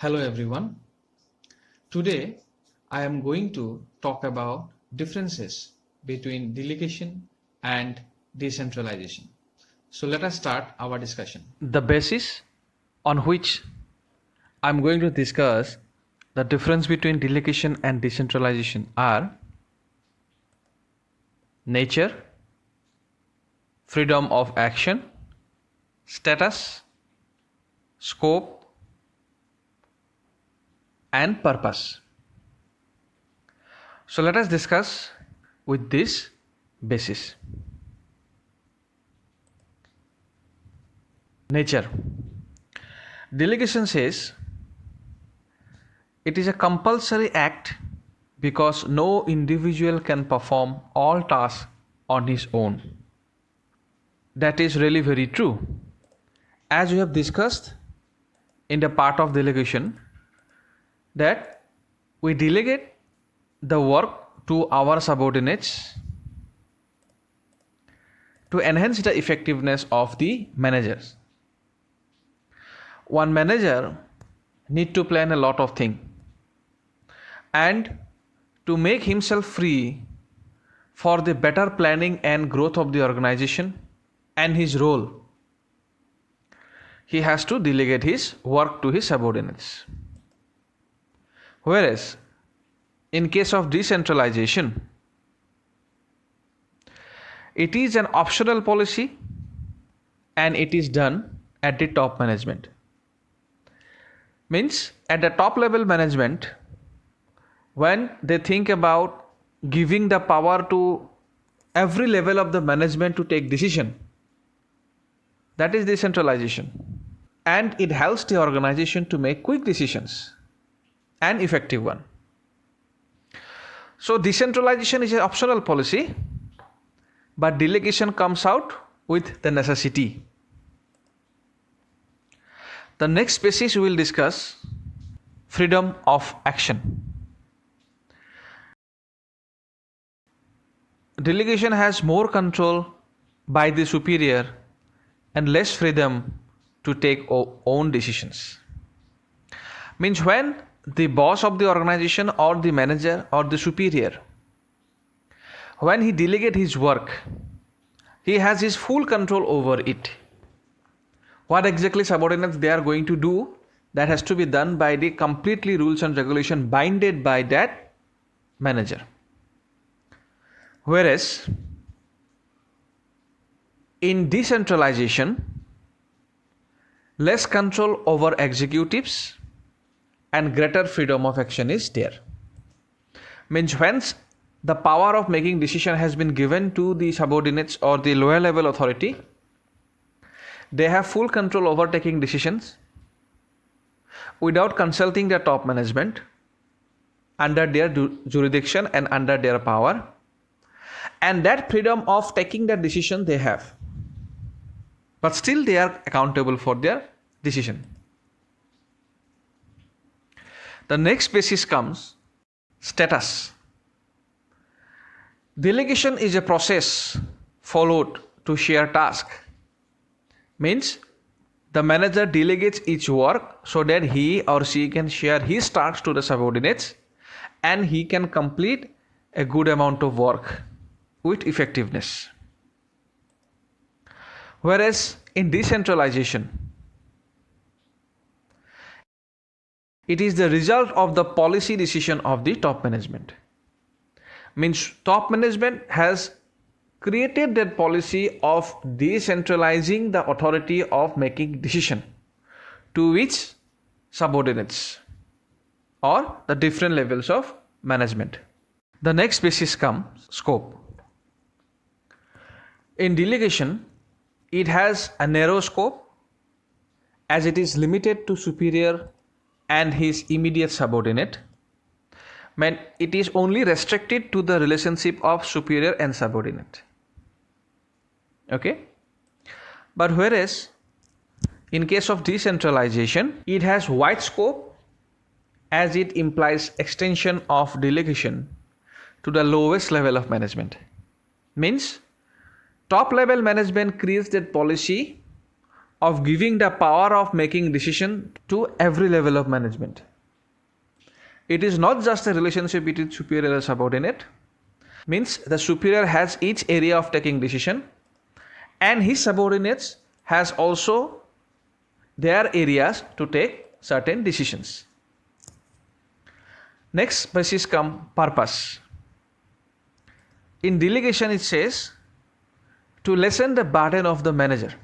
Hello everyone. Today I am going to talk about differences between delegation and decentralization. So let us start our discussion. The basis on which I'm going to discuss the difference between delegation and decentralization are nature, freedom of action, status, scope, and purpose. So let us discuss with this basis. Nature. Delegation says it is a compulsory act because no individual can perform all tasks on his own. That is really very true. As we have discussed in the part of delegation, that we delegate the work to our subordinates to enhance the effectiveness of the managers. One manager need to plan a lot of things, and to make himself free for the better planning and growth of the organization and his role, he has to delegate his work to his subordinates. Whereas in case of decentralization, it is an optional policy and it is done at the top management. Means at the top level management, when they think about giving the power to every level of the management to take decision, that is decentralization, and it helps the organization to make quick decisions and effective one. So decentralization is an optional policy, but delegation comes out with the necessity. The next basis we will discuss freedom of action. Delegation has more control by the superior and less freedom to take own decisions. Means when the boss of the organization or the manager or the superior, when he delegates his work, he has his full control over it. What exactly subordinates they are going to do, that has to be done by the completely rules and regulation binded by that manager. Whereas in decentralization, less control over executives and greater freedom of action is there. Means hence the power of making decision has been given to the subordinates or the lower level authority. They have full control over taking decisions without consulting their top management, under their jurisdiction and under their power, and that freedom of taking that decision they have, but still they are accountable for their decision. The next basis comes status. Delegation is a process followed to share tasks. Means the manager delegates each work so that he or she can share his tasks to the subordinates and he can complete a good amount of work with effectiveness. Whereas in decentralization, it is the result of the policy decision of the top management. Means top management has created that policy of decentralizing the authority of making decision to which subordinates or the different levels of management. The next basis comes scope. In delegation, it has a narrow scope as it is limited to superior and his immediate subordinate. It is only restricted to the relationship of superior and subordinate. Okay? But whereas in case of decentralization, it has wide scope as it implies extension of delegation to the lowest level of management. Means top level management creates that policy of giving the power of making decision to every level of management. It is not just a relationship between superior and subordinate. Means the superior has each area of taking decision, and his subordinates has also their areas to take certain decisions. Next basis come purpose. In delegation it says to lessen the burden of the manager.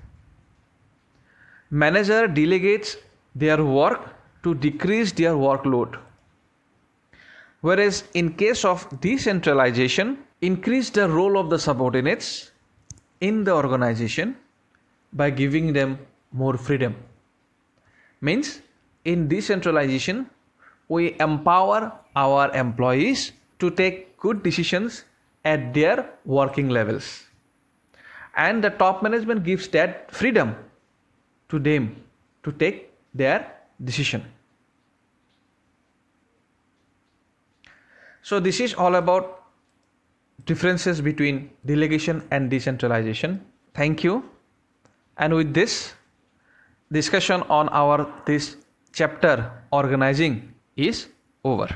Manager delegates their work to decrease their workload. Whereas in case of decentralization, increase the role of the subordinates in the organization by giving them more freedom. Means in decentralization, we empower our employees to take good decisions at their working levels. And the top management gives that freedom to them to take their decision. So this is all about differences between delegation and decentralization. Thank you. And with this, discussion on this chapter organizing is over.